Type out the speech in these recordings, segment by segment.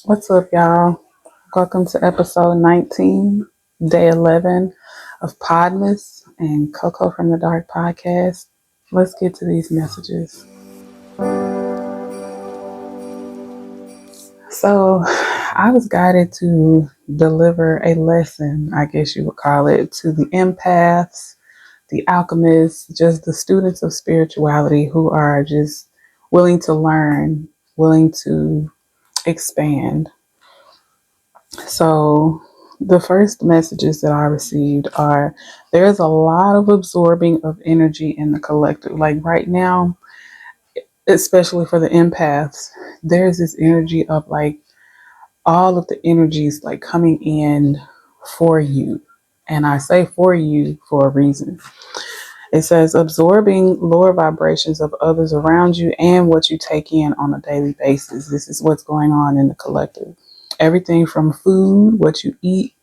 What's up, y'all? Welcome to episode 19, day 11 of PodMAS and CoCo from the Dark podcast. Let's get to these messages. So, I was guided to deliver a lesson, I guess you would call it, to the empaths, the alchemists, just the students of spirituality who are just willing to learn, willing to expand. So the first messages that I received are there's a lot of absorbing of energy in the collective. Like right now, especially for the empaths, there's this energy of like all of the energies like coming in for you. And I say for you for a reason. It says absorbing lower vibrations of others around you and what you take in on a daily basis. This is what's going on in the collective. Everything from food, what you eat,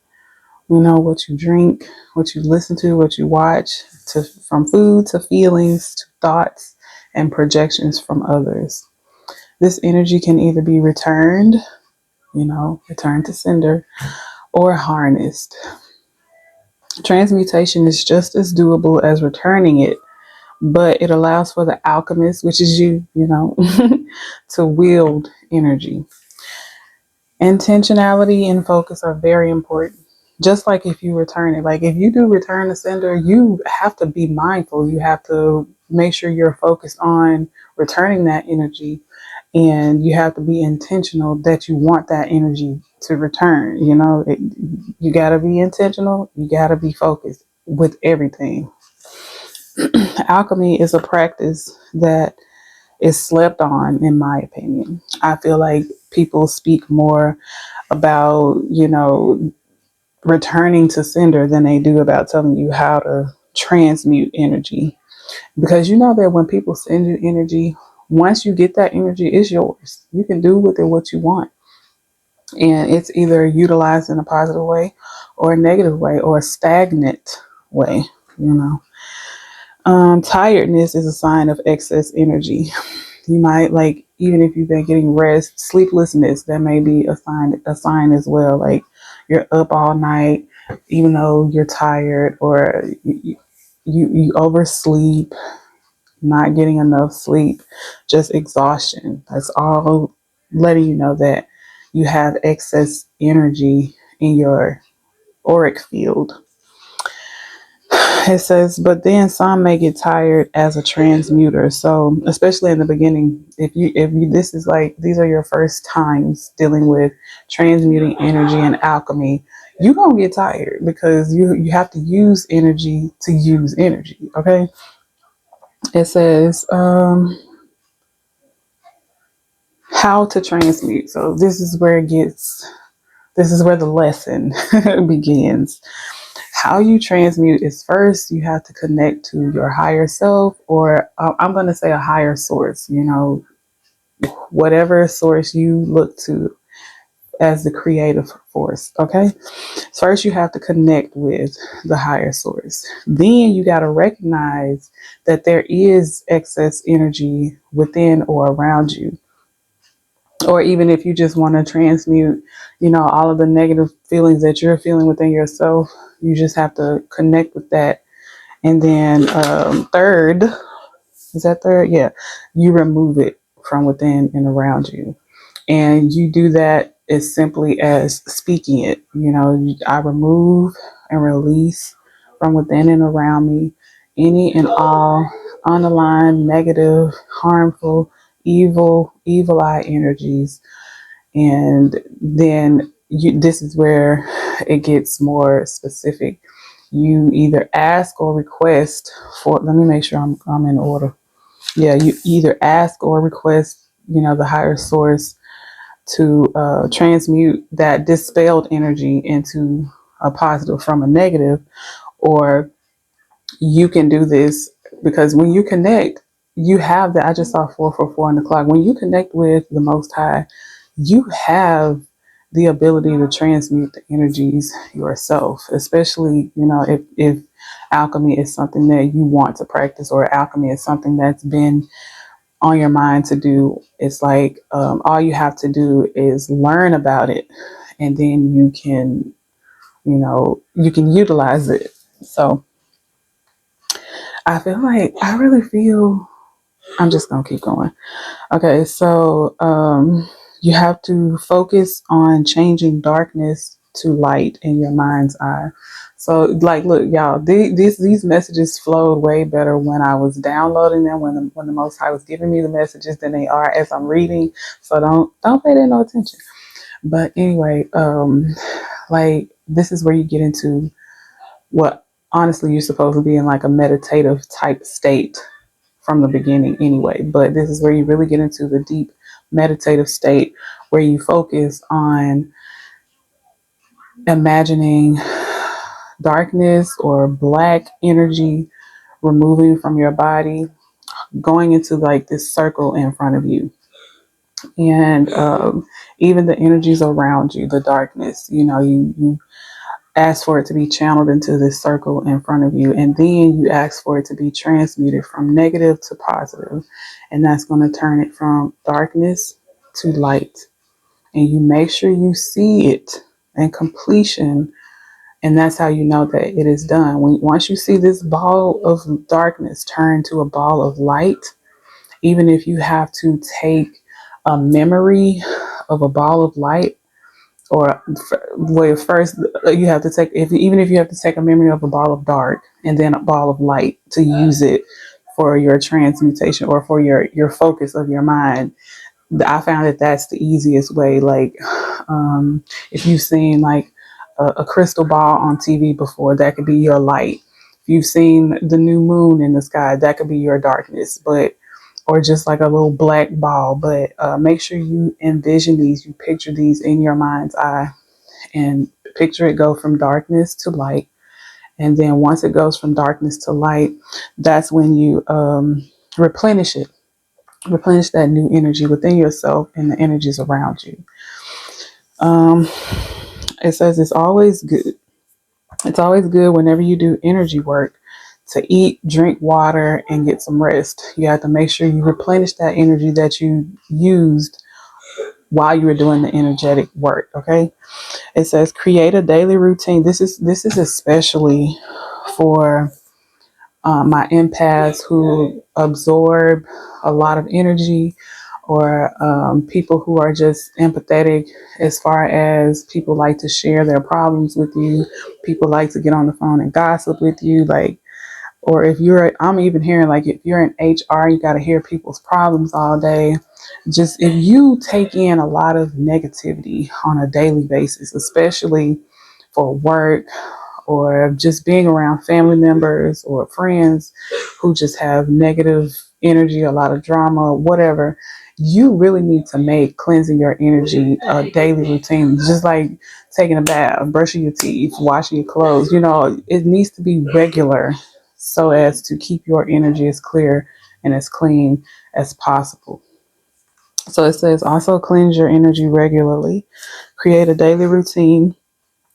what you drink, what you listen to, what you watch, to from food to feelings to thoughts and projections from others. This energy can either be returned, returned to sender, or harnessed. Transmutation is just as doable as returning it, but it allows for the alchemist, which is you, to wield energy. Intentionality and focus are very important. Just like if you return it, like if you do return the sender, you have to be mindful. You have to make sure you're focused on returning that energy, and you have to be intentional that you want that energy to return. You got to be intentional. You got to be focused with everything. Alchemy is a practice that is slept on, in my opinion. I feel like people speak more about, returning to sender than they do about telling you how to transmute energy. Because you know that when people send you energy, once you get that energy, it's yours. You can do with it what you want. And it's either utilized in a positive way or a negative way or a stagnant way, you know. Tiredness is a sign of excess energy. You might like, even if you've been getting rest, sleeplessness, that may be a sign as well. Like you're up all night, even though you're tired, or you oversleep, not getting enough sleep, just exhaustion. That's all letting you know that you have excess energy in your auric field. It says, but then some may get tired as a transmuter. So, especially in the beginning, if you this is like these are your first times dealing with transmuting energy and alchemy, you gonna get tired because you have to use energy to use energy. Okay. It says how to transmute. So this is where the lesson begins. How you transmute is first you have to connect to your higher self, or I'm going to say a higher source, whatever source you look to as the creative force. Okay. First, you have to connect with the higher source. Then you got to recognize that there is excess energy within or around you. Or even if you just want to transmute, all of the negative feelings that you're feeling within yourself, you just have to connect with that. And then third, is that third? Yeah. You remove it from within and around you. And you do that as simply as speaking it. I remove and release from within and around me any and all unaligned, negative, harmful, evil eye energies. And then this is where it gets more specific. You either ask or request for, let me make sure I'm in order. Yeah, you either ask or request, the higher source to transmute that dispelled energy into a positive from a negative, or you can do this because when you connect, you have that. I just saw 444 on the clock. When you connect with the Most High, you have the ability to transmute the energies yourself, especially, if alchemy is something that you want to practice, or alchemy is something that's been on your mind to do. It's like all you have to do is learn about it, and then you can, you can utilize it. So I feel like I'm just gonna keep going. Okay, so you have to focus on changing darkness to light in your mind's eye. So, like, look, y'all, these messages flowed way better when I was downloading them, when the Most High was giving me the messages, than they are as I'm reading. So don't pay that no attention. But anyway, like, this is where you get into what honestly you're supposed to be in, like a meditative type state from the beginning anyway. But this is where you really get into the deep meditative state where you focus on imagining darkness or black energy removing from your body, going into like this circle in front of you. And even the energies around you, the darkness, you ask for it to be channeled into this circle in front of you, and then you ask for it to be transmuted from negative to positive, and that's going to turn it from darkness to light. And you make sure you see it in completion, and that's how you know that it is done. Once you see this ball of darkness turn to a ball of light, even if you have to take a memory of a ball of light, or well, first you have to take, even if you have to take a memory of a ball of dark and then a ball of light to use it for your transmutation or for your focus of your mind. I found that that's the easiest way. Like, if you've seen like a crystal ball on TV before, that could be your light. If you've seen the new moon in the sky, that could be your darkness. But or just like a little black ball. But make sure you envision these, you picture these in your mind's eye, and picture it go from darkness to light. And then once it goes from darkness to light, that's when you replenish it, replenish that new energy within yourself and the energies around you. Um, it says it's always good. It's always good whenever you do energy work to eat, drink water, and get some rest. You have to make sure you replenish that energy that you used while you were doing the energetic work. Okay. It says create a daily routine. This is especially for my empaths who absorb a lot of energy, or people who are just empathetic, as far as people like to share their problems with you. People like to get on the phone and gossip with you. Like, or if I'm even hearing like if you're in HR, you got to hear people's problems all day. Just if you take in a lot of negativity on a daily basis, especially for work, or just being around family members or friends who just have negative energy, a lot of drama, whatever, you really need to make cleansing your energy a daily routine. Just like taking a bath, brushing your teeth, washing your clothes. It needs to be regular so as to keep your energy as clear and as clean as possible. So it says also cleanse your energy regularly. Create a daily routine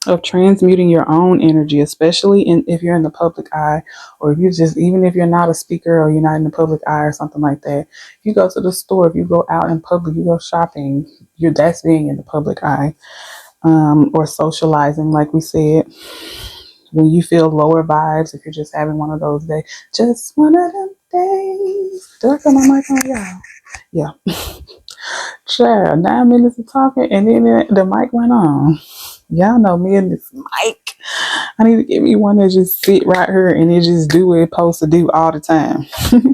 of transmuting your own energy, especially if you're in the public eye, or if you just, even if you're not a speaker or you're not in the public eye or something like that. If you go to the store, if you go out in public, you go shopping, that's being in the public eye, or socializing, like we said. When you feel lower vibes, if you're just having one of those days, just one of them days. Do I got my mic on, y'all? Yeah. Sure. 9 minutes of talking, and then the mic went on. Y'all know me and this mic. I need to get me one that just sit right here and it just do what it's supposed to do all the time.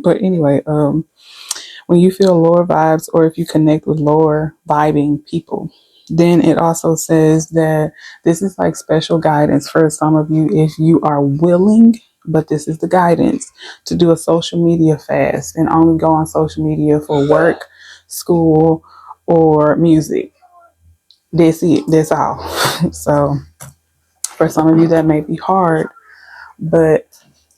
But anyway, when you feel lower vibes, or if you connect with lower vibing people, then it also says that this is like special guidance for some of you if you are willing, but this is the guidance to do a social media fast and only go on social media for work, school, or music. That's it. That's all. So for some of you that may be hard, but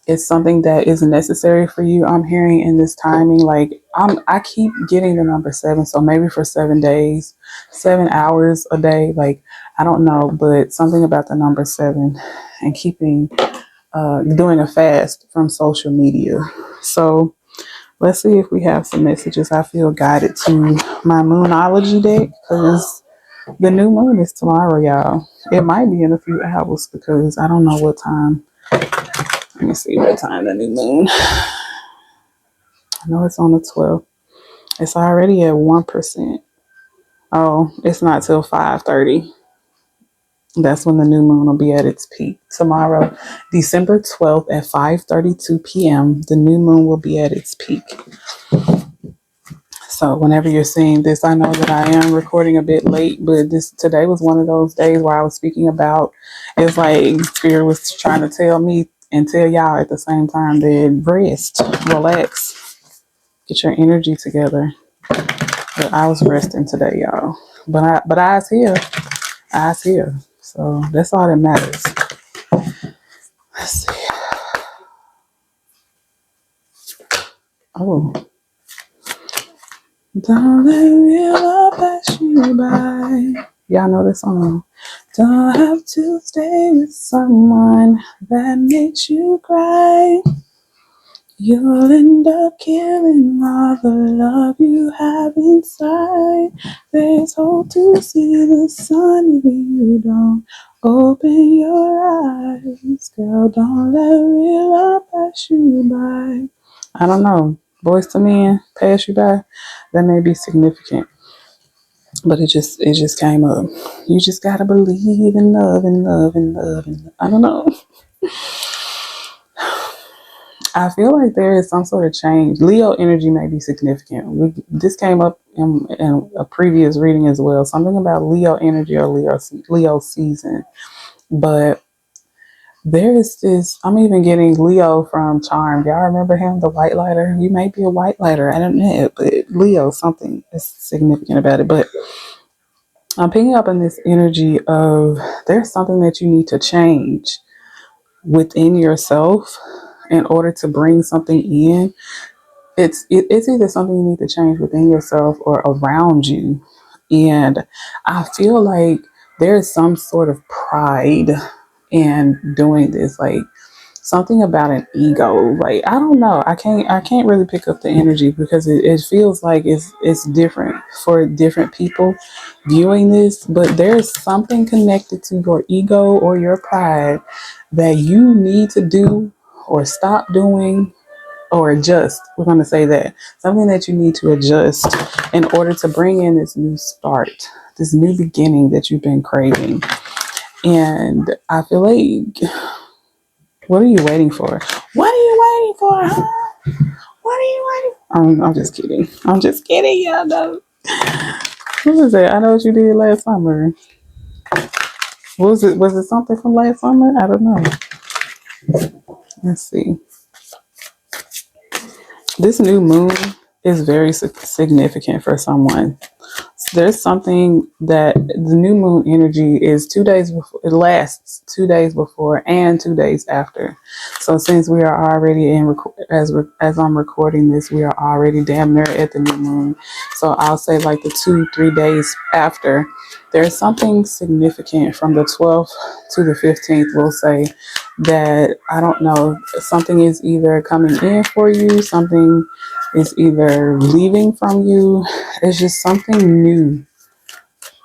it's something that is necessary for you. I'm hearing in this timing, like I keep getting the number 7. So maybe for 7 days, 7 hours a day, like I don't know, but something about the number 7 and keeping, doing a fast from social media. So Let's see if we have some messages. I feel guided to my moonology deck because the new moon is tomorrow, y'all. It might be in a few hours because I don't know what time. Let me see what time the new moon. I know it's on the 12th. It's already at 1%. Oh, it's not till 5:30. That's when the new moon will be at its peak. Tomorrow, December 12th at 5:32 p.m., the new moon will be at its peak. So whenever you're seeing this, I know that I am recording a bit late, but today was one of those days where I was speaking about, it's like Spirit was trying to tell me and tell y'all at the same time that rest, relax, get your energy together. But I was resting today, y'all. But I's here. I's here. So that's all that matters. Let's see. Oh. Don't let real love pass you by. Y'all know this song. Don't have to stay with someone that makes you cry. You'll end up killing all the love you have inside. There's hope to see the sun if you don't open your eyes. Girl, don't let real love pass you by. I don't know. Boys to men pass you by. That may be significant. But it just came up. You just gotta believe in love and love and love and I don't know. I feel like there is some sort of change. Leo energy may be significant. This came up in a previous reading as well. Something about Leo energy or Leo season. But there is this, I'm even getting Leo from Charm. Y'all remember him, the white lighter? You may be a white lighter. I don't know. But Leo, something is significant about it. But I'm picking up on this energy of there's something that you need to change within yourself in order to bring something in. It's either something you need to change within yourself or around you. And I feel like there's some sort of pride in doing this. Like something about an ego. Like I don't know. I can't really pick up the energy because it feels like it's different for different people viewing this, but there's something connected to your ego or your pride that you need to do or stop doing or adjust. We're going to say that something that you need to adjust in order to bring in this new start, this new beginning that you've been craving. And I feel like, what are you waiting for? What are you waiting for? Huh? What are you waiting for? I'm just kidding. I'm just kidding. Y'all know. What was it? I know what you did last summer. What was it? Was it something from last summer? I don't know. Let's see. This new moon is very significant for someone. There's something that the new moon energy is 2 days before, it lasts 2 days before and 2 days after. So since we are already as I'm recording this, we are already damn near at the new moon. So I'll say like the 2-3 days after. There's something significant from the 12th to the 15th, we'll say, that I don't know, something is either coming in for you, something is either leaving from you. It's just something new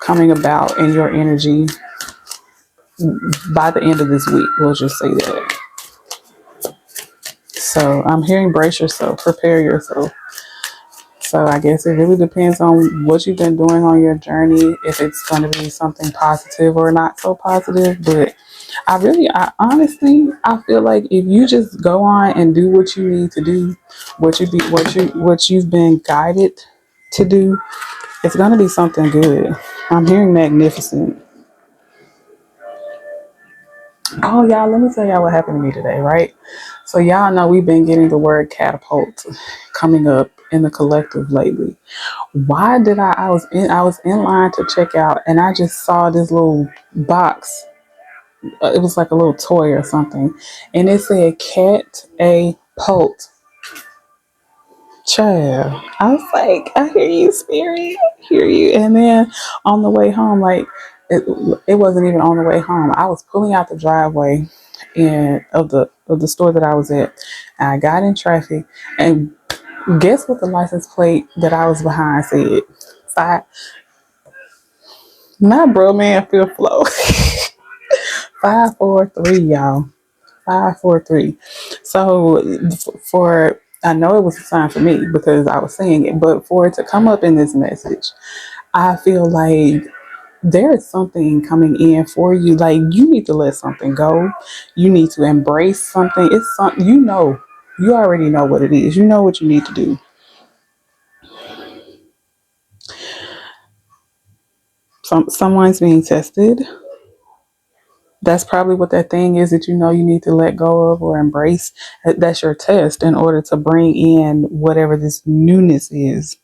coming about in your energy by the end of this week. We'll just say that. So I'm hearing brace yourself, prepare yourself. So I guess it really depends on what you've been doing on your journey, if it's going to be something positive or not so positive. But I honestly, I feel like if you just go on and do what you need to do, what you've been guided to do, it's going to be something good. I'm hearing magnificent. Oh, y'all, let me tell y'all what happened to me today, right? So y'all know we've been getting the word catapult coming up in the collective lately. Why did I was in line to check out and I just saw this little box. It was like a little toy or something. And it said cat a pult. Child. I was like, I hear you, spirit. I hear you. And then on the way home, like it wasn't even on the way home. I was pulling out the driveway and of the store that I was at. And I got in traffic and Guess what the license plate that I was behind said? Five. My bro man feel flow. 543, y'all. 543. So for I know it was a sign for me because I was saying it, but for it to come up in this message, I feel like there is something coming in for you. Like you need to let something go. You need to embrace something. It's something you already know what it is. You know what you need to do. Someone's being tested. That's probably what that thing is that you need to let go of or embrace. That's your test in order to bring in whatever this newness is.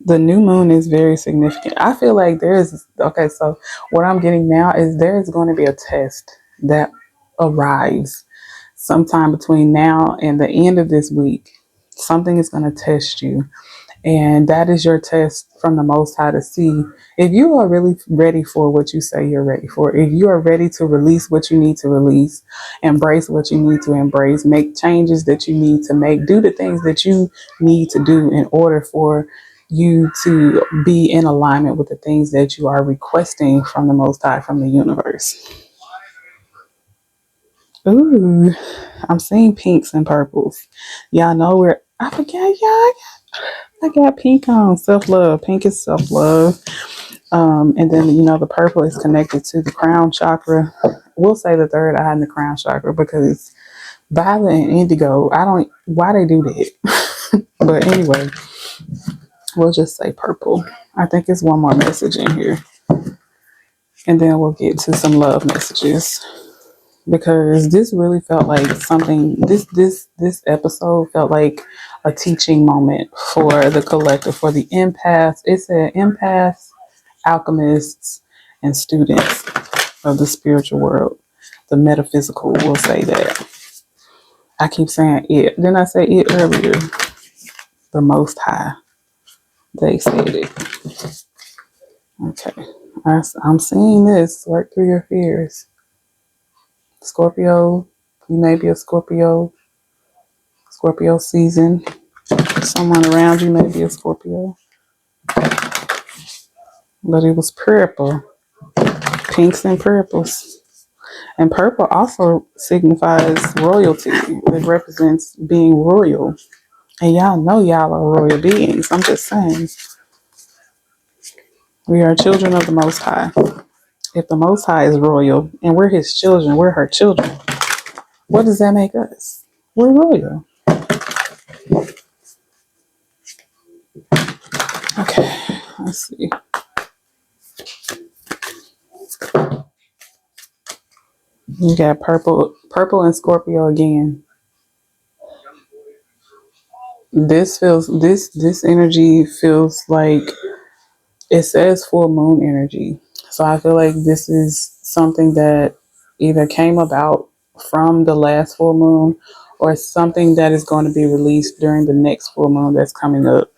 The new moon is very significant. I feel like okay, so what I'm getting now is there is going to be a test that arrives sometime between now and the end of this week. Something is going to test you. And that is your test from the Most High to see if you are really ready for what you say you're ready for. If you are ready to release what you need to release, embrace what you need to embrace, make changes that you need to make, do the things that you need to do in order for you to be in alignment with the things that you are requesting from the Most High, from the universe. Ooh, I'm seeing pinks and purples. Y'all know I forget, y'all. I got pink on self-love. Pink is self-love. And then, the purple is connected to the crown chakra. We'll say the third eye in the crown chakra because violet and indigo, why they do that. But anyway, we'll just say purple. I think it's one more message in here. And then we'll get to some love messages. Because this really felt like something, this episode felt like a teaching moment for the collective, for the empaths. It said empaths, alchemists, and students of the spiritual world, the metaphysical, will say that. I keep saying it. Didn't I say it earlier? The Most High. They said it. Okay. I'm seeing this. Work through your fears. Scorpio, you may be a Scorpio season. Someone around you may be a Scorpio. But it was purple. Pinks and purples. And purple also signifies royalty. It represents being royal. And y'all know y'all are royal beings. I'm just saying. We are children of the Most High. If the Most High is royal and we're his children, we're her children, what does that make us? We're royal. Okay, let's see. You got purple and Scorpio again. This energy feels like it says full moon energy. So I feel like this is something that either came about from the last full moon or something that is going to be released during the next full moon that's coming up.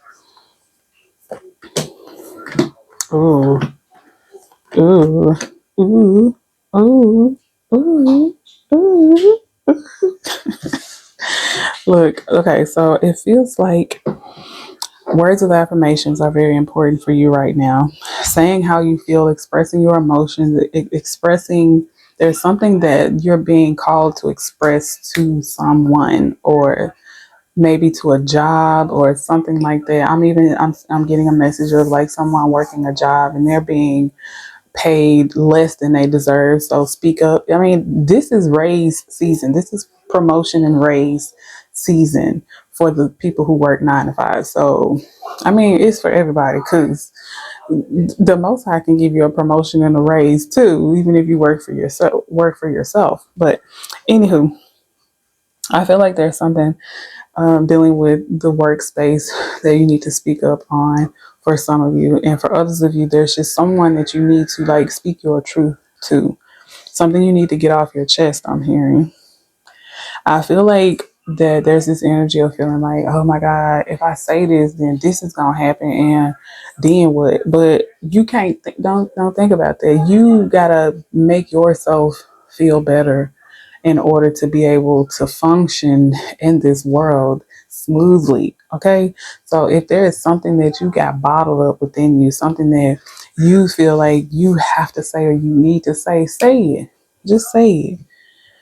Ooh, ooh, ooh, ooh, ooh, ooh. Look, okay, so it feels like words of affirmations are very important for you right now. Saying how you feel, expressing your emotions, expressing there's something that you're being called to express to someone or maybe to a job or something like that. I'm getting a message of like someone working a job and they're being paid less than they deserve. So speak up. I mean, this is raise season. This is promotion and raise season for the people who work 9 to 5. So, I mean, it's for everybody because the Most High can give you a promotion and a raise too, even if you work for yourself. But anywho, I feel like there's something dealing with the workspace that you need to speak up on for some of you. And for others of you, there's just someone that you need to like speak your truth to. Something you need to get off your chest, I'm hearing. I feel like that there's this energy of feeling like, oh my God, if I say this, then this is gonna happen and then what? But you can't don't think about that. You gotta make yourself feel better in order to be able to function in this world smoothly. Okay. So if there is something that you got bottled up within you, something that you feel like you have to say or you need to say it. Just say it.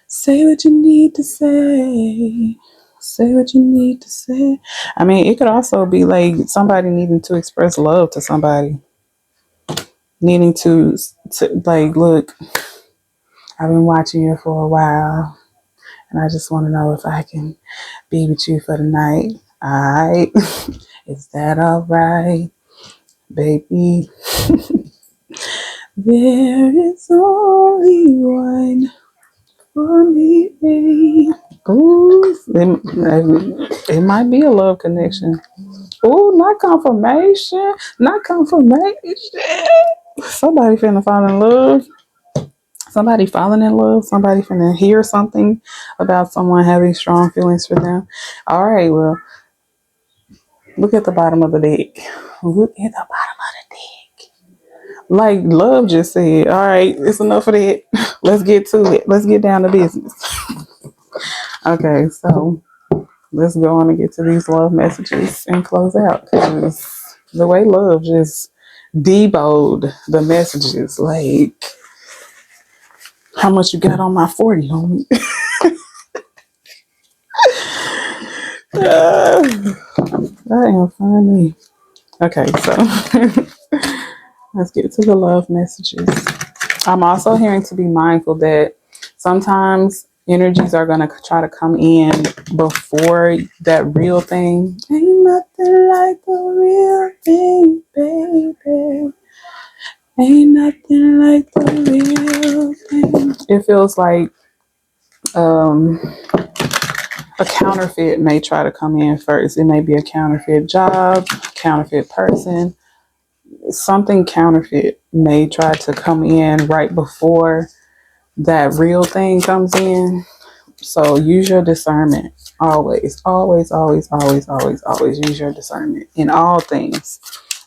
Say what you need to say. Say what you need to say. I mean, it could also be like somebody needing to express love to somebody, needing to like, look, I've been watching you for a while, and I just want to know if I can be with you for the night. All right. Is that all right, baby? There is only one for me, babe. Ooh, it might be a love connection. Ooh, not confirmation. Not confirmation. Somebody finna fall in love. Somebody falling in love. Somebody finna hear something about someone having strong feelings for them. All right, well, look at the bottom of the deck. Look at the bottom of the deck. Like love just said, all right, it's enough of that. Let's get to it. Let's get down to business. Okay, so let's go on and get to these love messages and close out. Because the way love just debowed the messages, like, how much you got on my 40, homie? I am funny. Okay, so let's get to the love messages. I'm also hearing to be mindful that sometimes energies are going to try to come in before that real thing. Ain't nothing like the real thing, baby. Ain't nothing like the real thing. It feels like a counterfeit may try to come in first. It may be a counterfeit job, counterfeit person. Something counterfeit may try to come in right before that real thing comes in. So use your discernment. Always, always, always, always, always, always use your discernment in all things.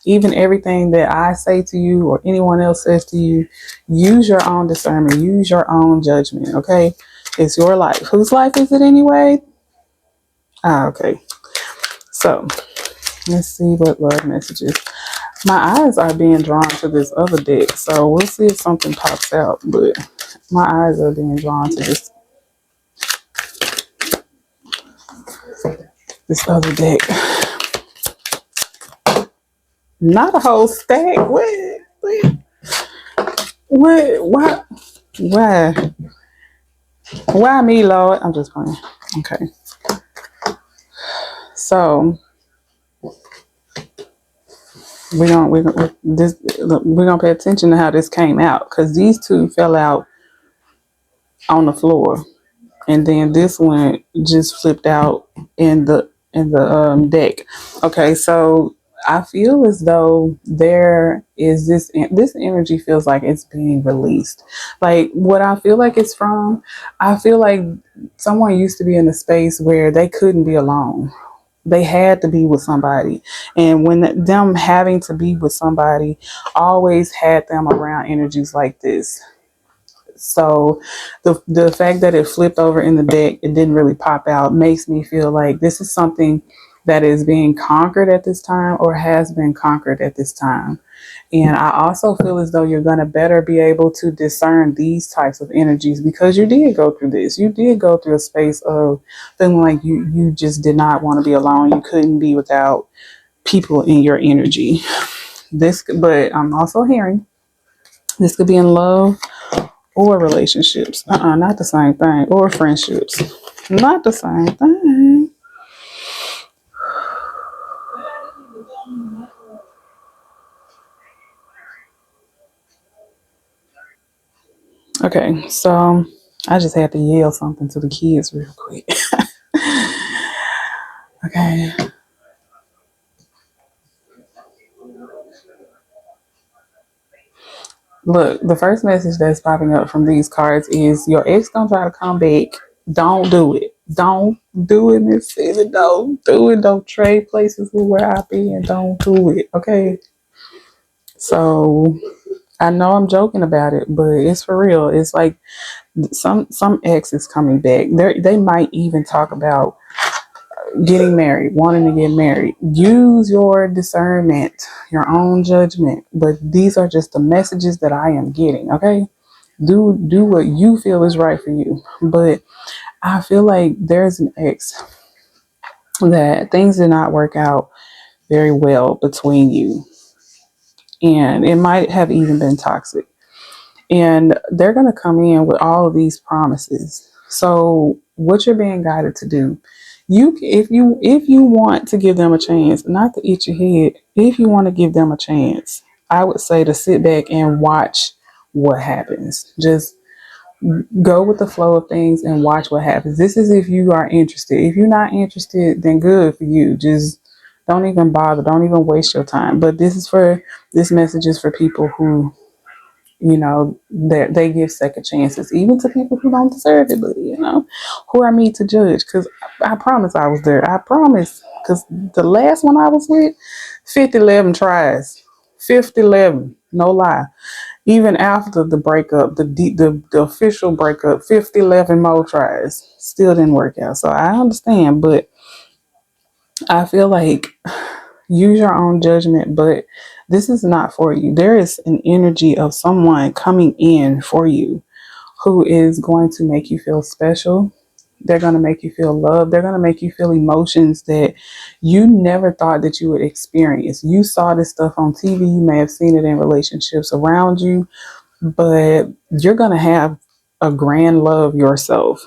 Even everything that I say to you or anyone else says to you, use your own discernment. Use your own judgment. Okay. It's your life. Whose life is it anyway? Okay. So let's see what love messages. My eyes are being drawn to this other deck. So we'll see if something pops out. But my eyes are being drawn to this other deck. Not a whole stack. What? Why? Why me, Lord? I'm just playing. Okay. So we're gonna pay attention to how this came out because these two fell out on the floor, and then this one just flipped out in the deck. Okay, so I feel as though there is this energy feels like it's being released. Like what I feel like it's from, I feel like someone used to be in a space where they couldn't be alone. They had to be with somebody. And when them having to be with somebody always had them around energies like this. So the fact that it flipped over in the deck, it didn't really pop out, makes me feel like this is something that is being conquered at this time or has been conquered at this time. And I also feel as though you're going to better be able to discern these types of energies because you did go through this. You did go through a space of feeling like you just did not want to be alone. You couldn't be without people in your energy. But I'm also hearing this could be in love or relationships. Not the same thing. Or friendships. Not the same thing. Okay, so I just had to yell something to the kids real quick. Okay. Look, the first message that's popping up from these cards is your ex gonna try to come back. Don't do it. Don't do it, Miss Caesar. Don't do it. Don't trade places with where I be and don't do it. Okay. So I know I'm joking about it, but it's for real. It's like some ex is coming back. They might even talk about getting married, wanting to get married. Use your discernment, your own judgment. But these are just the messages that I am getting. Okay, do what you feel is right for you. But I feel like there's an ex that things did not work out very well between you, and it might have even been toxic. And they're going to come in with all of these promises. So what you're being guided to do, if you want to give them a chance, not to eat your head, if you want to give them a chance, I would say to sit back and watch what happens. Just go with the flow of things and watch what happens. This is if you are interested. If you're not interested, then good for you. Just don't even bother. Don't even waste your time. But this message is for people who, they give second chances, even to people who don't deserve it. But who are me to judge? Because I promise I was there. I promise. Because the last one I was with, 50-11 tries, 50-11, no lie. Even after the breakup, the official breakup, 50-11 more tries, still didn't work out. So I understand, but I feel like use your own judgment, but this is not for you. There is an energy of someone coming in for you who is going to make you feel special. They're going to make you feel loved. They're going to make you feel emotions that you never thought that you would experience. You saw this stuff on TV. You may have seen it in relationships around you, but you're going to have a grand love yourself.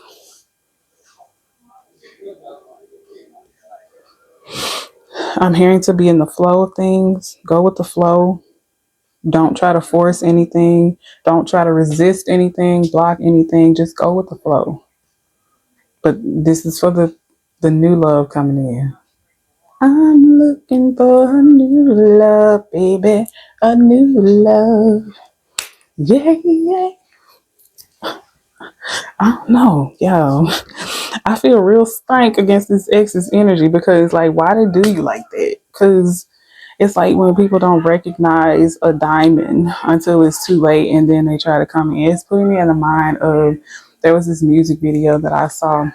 I'm hearing to be in the flow of things. Go with the flow. Don't try to force anything. Don't try to resist anything, block anything. Just go with the flow. But this is for the new love coming in. I'm looking for a new love, baby. A new love. Yeah, yeah. I don't know, yo. I feel real stank against this ex's energy because, like, why they do you like that? Because it's like when people don't recognize a diamond until it's too late and then they try to come in. It's putting me in the mind of, there was this music video that I saw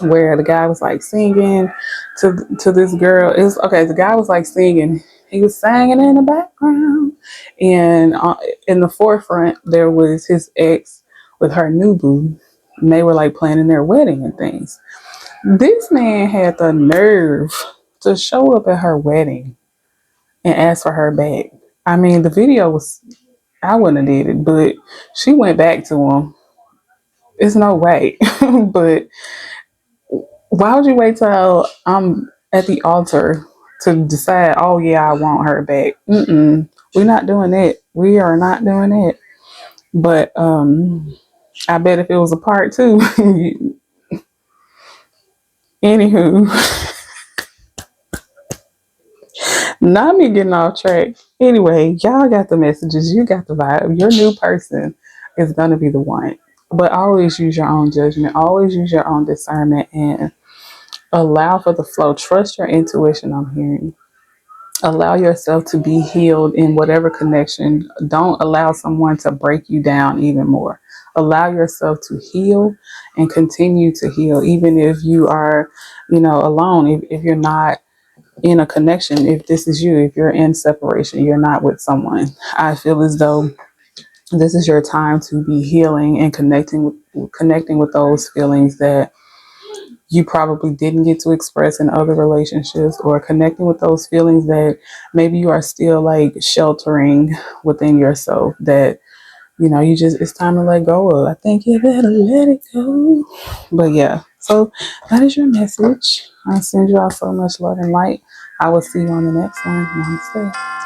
where the guy was like singing to this girl. It's okay. The guy was like singing. He was singing in the background, and in the forefront there was his ex with her new boo, and they were like planning their wedding and things. This man had the nerve to show up at her wedding and ask for her back. I mean, the video was, I wouldn't have did it, but she went back to him. It's no way. But why would you wait till I'm at the altar to decide, oh yeah, I want her back? We're not doing it. We are not doing it. But I bet if it was a part two, anywho, not me getting off track. Anyway, y'all got the messages. You got the vibe. Your new person is going to be the one. But always use your own judgment. Always use your own discernment and allow for the flow. Trust your intuition, I'm hearing. Allow yourself to be healed in whatever connection. Don't allow someone to break you down even more. Allow yourself to heal and continue to heal, even if you are, alone. If you're not in a connection, if this is you, if you're in separation, you're not with someone. I feel as though this is your time to be healing and connecting with those feelings that you probably didn't get to express in other relationships, or connecting with those feelings that maybe you are still like sheltering within yourself, that it's time to let go of. I think you better let it go. But yeah, so that is your message. I send you all so much love and light. I will see you on the next one. Namaste.